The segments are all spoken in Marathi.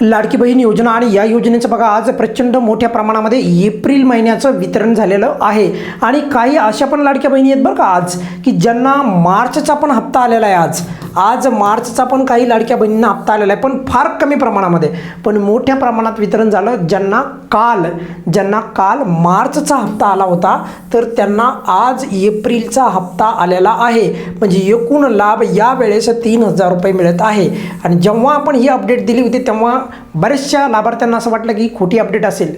लाडकी बहीण योजना आणि या योजनेचं बघा आज प्रचंड मोठ्या प्रमाणामध्ये एप्रिल महिन्याचं वितरण झालेलं आहे आणि काही अशा पण लाडक्या बहिणी आहेत बरं का आज की ज्यांना मार्चचा पण हप्ता आलेला आहे. आज मार्चचा पण काही लाडक्या बहिणींना हप्ता आलेला आहे, पण फार कमी प्रमाणामध्ये, पण मोठ्या प्रमाणात वितरण झालं. ज्यांना काल मार्चचा हप्ता आला होता तर त्यांना आज एप्रिलचा हप्ता आलेला आहे. म्हणजे एकूण लाभ यावेळेस 3,000 रुपये मिळत आहे. आणि जेव्हा आपण ही अपडेट दिली होती तेव्हा बऱ्याचशा लाभार्थ्यांना असं वाटलं की खोटी अपडेट असेल,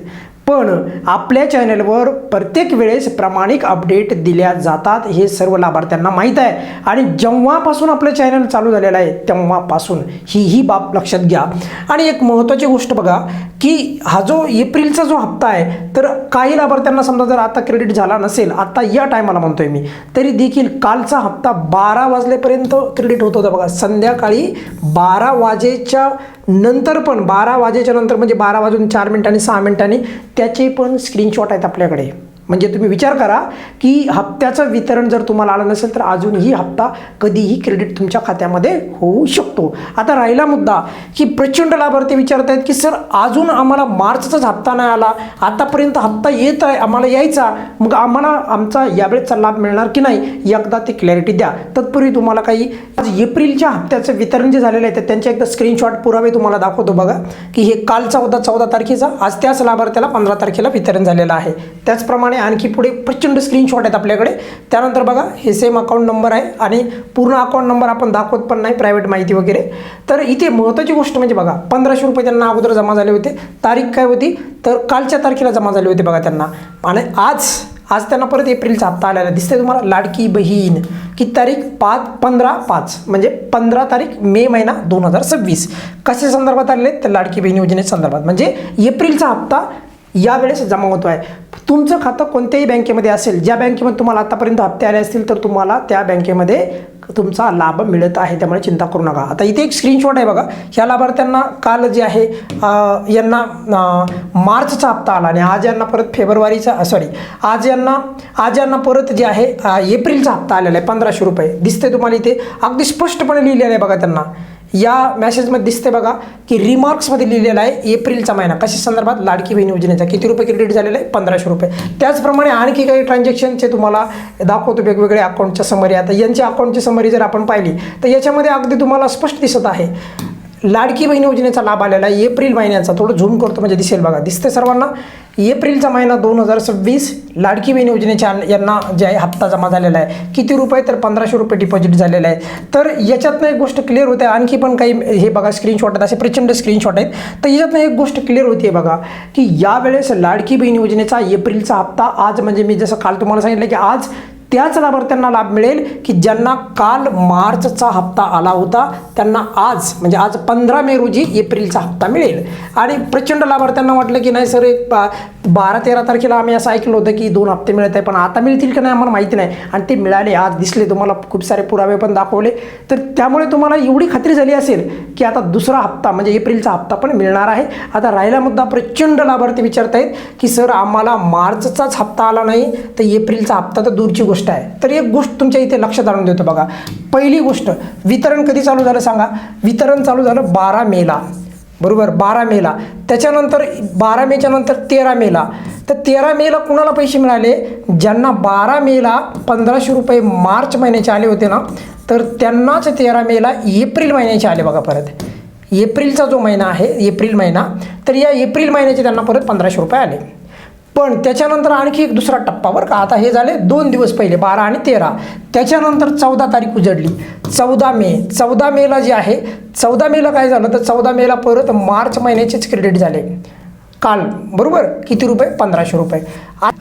पण आपल्या चॅनलवर प्रत्येक वेळेस प्रामाणिक अपडेट दिल्या जातात हे सर्व लाभार्थ्यांना माहीत आहे. आणि जेव्हापासून आपलं चॅनल चालू झालेलं आहे तेव्हापासून ही बाब लक्षात घ्या. आणि एक महत्त्वाची गोष्ट बघा की हा जो एप्रिलचा जो हप्ता आहे तर काही लाभार्थ्यांना समजा जर आता क्रेडिट झाला नसेल, आता या टायमाला म्हणतोय मी, तरी देखील कालचा हप्ता 12 वाजलेपर्यंत क्रेडिट होत होता बघा. संध्याकाळी 12 वाजेच्या नंतर पण 12 वाजेच्या नंतर म्हणजे 12 वाजून 4 मिनिटांनी 6 मिनिटांनी त्याचे पण स्क्रीनशॉट आहेत आपल्याकडे. म्हणजे तुम्ही विचार करा की हप्त्याचं वितरण जर तुम्हाला आलं नसेल तर अजूनही हप्ता कधीही क्रेडिट तुमच्या खात्यामध्ये होऊ शकतो. आता राहिला मुद्दा की प्रचंड लाभार्थी विचारत आहेत की सर अजून आम्हाला मार्चचाच हप्ता नाही आला, आतापर्यंत हप्ता येत आहे, आम्हाला यायचा, मग आम्हाला आमचा यावेळेचा लाभ मिळणार की नाही, एकदा ते क्लॅरिटी द्या. तत्पूर्वी तुम्हाला काही आज एप्रिलच्या हप्त्याचं वितरण जे झालेलं आहे तर त्यांचे एकदा स्क्रीनशॉट पुरावे तुम्हाला दाखवतो बघा की हे कालचा होता 14 तारखेचा, आज त्याच लाभार्थ्याला 15 तारखेला वितरण झालेलं आहे. त्याचप्रमाणे आणखी पुढे प्रचंड स्क्रीनशॉट आहेत आपल्याकडे. त्यानंतर बघा हे सेम अकाउंट नंबर आहे आणि पूर्ण अकाउंट नंबर आपण दाखवत पण नाही, प्रायव्हेट माहिती वगैरे. तर इथे महत्त्वाची गोष्ट म्हणजे बघा 1500 रुपये त्यांना अगोदर जमा झाले होते. तारीख काय होती तर कालच्या तारखेला जमा झाले होते बघा त्यांना. आणि आज त्यांना परत एप्रिलचा हप्ता आलेला दिसते तुम्हाला. लाडकी बहीण किती तारीख 15/5 म्हणजे 15 तारीख मे महिना 2026 कशा संदर्भात आलेले तर लाडकी बहीण योजनेच्या संदर्भात. म्हणजे एप्रिलचा हप्ता यावेळेस जमा होतो आहे. तुमचं खातं कोणत्याही बँकेमध्ये असेल, ज्या बँकेमध्ये तुम्हाला आतापर्यंत हप्ते आले असतील तर तुम्हाला त्या बँकेमध्ये तुमचा लाभ मिळत आहे, त्यामुळे चिंता करू नका. आता इथे एक स्क्रीनशॉट आहे बघा. ह्या लाभार्थ्यांना काल जे आहे यांना मार्चचा हप्ता आला आणि आज यांना परत आज यांना परत जे आहे एप्रिलचा हप्ता आलेला आहे 1500 रुपये. दिसते तुम्हाला इथे अगदी स्पष्टपणे लिहिलेलं आहे बघा. त्यांना या मेसेजमध्ये दिसते बघा की रिमार्क्समध्ये लिहिलेलं आहे एप्रिलचा महिना कशा संदर्भात लाडकी बहीण योजनेचा किती रुपये क्रेडिट झालेलं आहे 1500 रुपये. त्याचप्रमाणे आणखी काही ट्रान्झॅक्शनचे तुम्हाला दाखवतो वेगवेगळे अकाउंटच्या समरी. आता यांच्या अकाउंटची समरी जर आपण पाहिली तर याच्यामध्ये अगदी तुम्हाला स्पष्ट दिसत आहे लाडकी बहीण योजनेचा लाभ आलेला आहे एप्रिल महिन्याचा. थोडं झूम करतो म्हणजे दिसेल बघा. दिसते सर्वांना एप्रिलचा महिना 2026 लाडकी बहीण योजनेच्या यांना जे आहे हप्ता जमा झालेला आहे किती रुपये तर 1500 रुपये डिपॉझिट झालेलं आहे. तर याच्यातनं एक गोष्ट क्लिअर होते. आणखी पण काही हे बघा स्क्रीनशॉट आहेत, असे प्रचंड स्क्रीनशॉट आहेत. तर याच्यातनं एक गोष्ट क्लिअर होते बघा की यावेळेस लाडकी बहीण योजनेचा एप्रिलचा हप्ता आज म्हणजे मी जसं काल तुम्हाला सांगितलं की आज त्याच लाभार्थ्यांना लाभ मिळेल की ज्यांना काल मार्चचा हप्ता आला होता त्यांना आज म्हणजे आज 15 मे रोजी एप्रिलचा हप्ता मिळेल. आणि प्रचंड लाभार्थ्यांना वाटलं की नाही सर एक 12-13 तारखेला आम्ही असं ऐकलं होतं की 2 हप्ते मिळत आहे, पण आता मिळतील की नाही आम्हाला माहिती नाही. आणि ते मिळाले, आज दिसले तुम्हाला, खूप सारे पुरावे पण दाखवले. तर त्यामुळे तुम्हाला एवढी खात्री झाली असेल की आता दुसरा हप्ता म्हणजे एप्रिलचा हप्ता पण मिळणार आहे. आता राहिला मुद्दा प्रचंड लाभार्थी विचारत आहेत की सर आम्हाला मार्चचाच हप्ता आला नाही तर एप्रिलचा हप्ता तर दूरची गोष्ट आहे. तर एक गोष्ट तुमच्या इथे लक्षात आणून देतो बघा. पहिली गोष्ट, वितरण कधी चालू झालं सांगा. वितरण चालू झालं 12 मेला, बरोबर, 12 मेला. त्याच्यानंतर 12 मेच्या नंतर 13 मेला. तर 13 मेला कुणाला पैसे मिळाले ज्यांना 12 मेला 1500 रुपये मार्च महिन्याचे आले होते ना, तर त्यांनाच 13 मेला एप्रिल महिन्याचे आले बघा. परत एप्रिलचा जो महिना आहे एप्रिल महिना, तर या एप्रिल महिन्याचे त्यांना परत 1500 रुपये आले. पण त्याच्यानंतर आणखी एक दुसरा टप्पा बरं का. आता हे झाले 2 दिवस पहिले 12 आणि 13. त्याच्यानंतर 14 तारीख उजडली, 14 मेला जे आहे 14 मेला काय झालं तर 14 मेला परत मार्च महिन्याचेच क्रेडिट झाले काल, बरोबर, किती रुपये 1500 रुपये.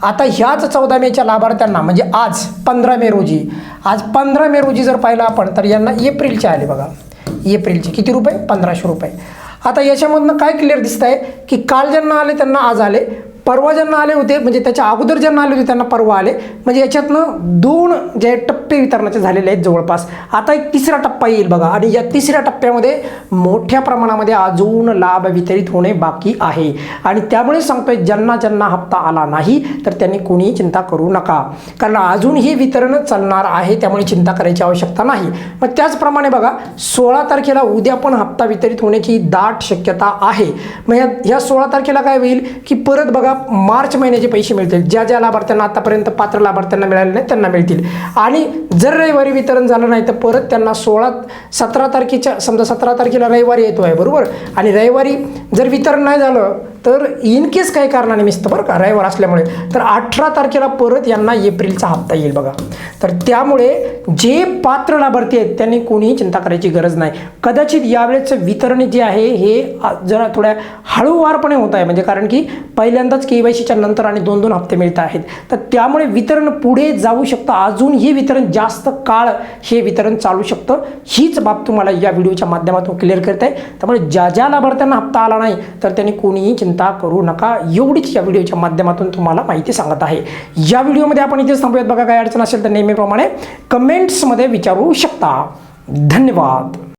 आता ह्याच 14 मेच्या लाभार्थ्यांना म्हणजे आज 15 मे रोजी जर पाहिलं आपण तर यांना एप्रिलचे आले बघा. एप्रिलचे किती रुपये 1500 रुपये. आता याच्यामधनं काय क्लिअर दिसत आहे की काल ज्यांना आले त्यांना आज आले, परवा ज्यांना आले होते म्हणजे त्याच्या अगोदर ज्यांना आले होते त्यांना परवा आले, म्हणजे याच्यातनं 2 जे टप्पे वितरणाचे झालेले आहेत जवळपास. आता एक तिसरा टप्पा येईल बघा, आणि या तिसऱ्या टप्प्यामध्ये मोठ्या प्रमाणामध्ये अजून लाभ वितरित होणे बाकी आहे. आणि त्यामुळे सांगतोय ज्यांना ज्यांना हप्ता आला नाही तर त्यांनी कोणीही चिंता करू नका, कारण अजून हे वितरण चालणार आहे, त्यामुळे चिंता करायची आवश्यकता नाही. मग त्याचप्रमाणे बघा 16 तारखेला उद्या पण हप्ता वितरित होण्याची दाट शक्यता आहे. मग ह्या 16 तारखेला काय होईल की परत बघा मार्च महिन्याचे पैसे मिळतील. ज्या लाभार्थ्यांना आतापर्यंत पात्र लाभार्थ्यांना मिळाले नाही त्यांना मिळतील. आणि जर रविवारी वितरण झालं नाही तर परत त्यांना 17 तारखेच्या, समजा 17 तारखेला रविवारी येतो आहे बरोबर, आणि रविवारी जर वितरण नाही झालं तर इन केस काही कारणाने मिसतं बरं का रविवार असल्यामुळे, तर 18 तारखेला परत यांना एप्रिलचा हप्ता येईल बघा. तर त्यामुळे जे पात्र लाभार्थी आहेत त्यांनी कोणीही चिंता करायची गरज नाही. कदाचित यावेळेचं वितरण जे आहे हे जरा थोड्या हळूवारपणे होत आहे, म्हणजे कारण की पहिल्यांदाच KYCच्या नंतर आणि 2-2 हप्ते मिळत आहेत, तर त्यामुळे वितरण पुढे जाऊ शकतं. अजून हे वितरण जास्त काळ हे वितरण चालू शकतं. हीच बाब तुम्हाला या व्हिडिओच्या माध्यमातून क्लिअर करत आहे. त्यामुळे ज्या लाभार्थ्यांना हप्ता आला नाही तर त्यांनी कोणीही चिंता करू नका, एवढीच या व्हिडिओच्या माध्यमातून तुम्हाला माहिती सांगत आहे. या व्हिडिओमध्ये आपण इथेच थांबूयात. बघा काय अडचण असेल तर नेहमीप्रमाणे कमेंट्समध्ये विचारू शकता. धन्यवाद.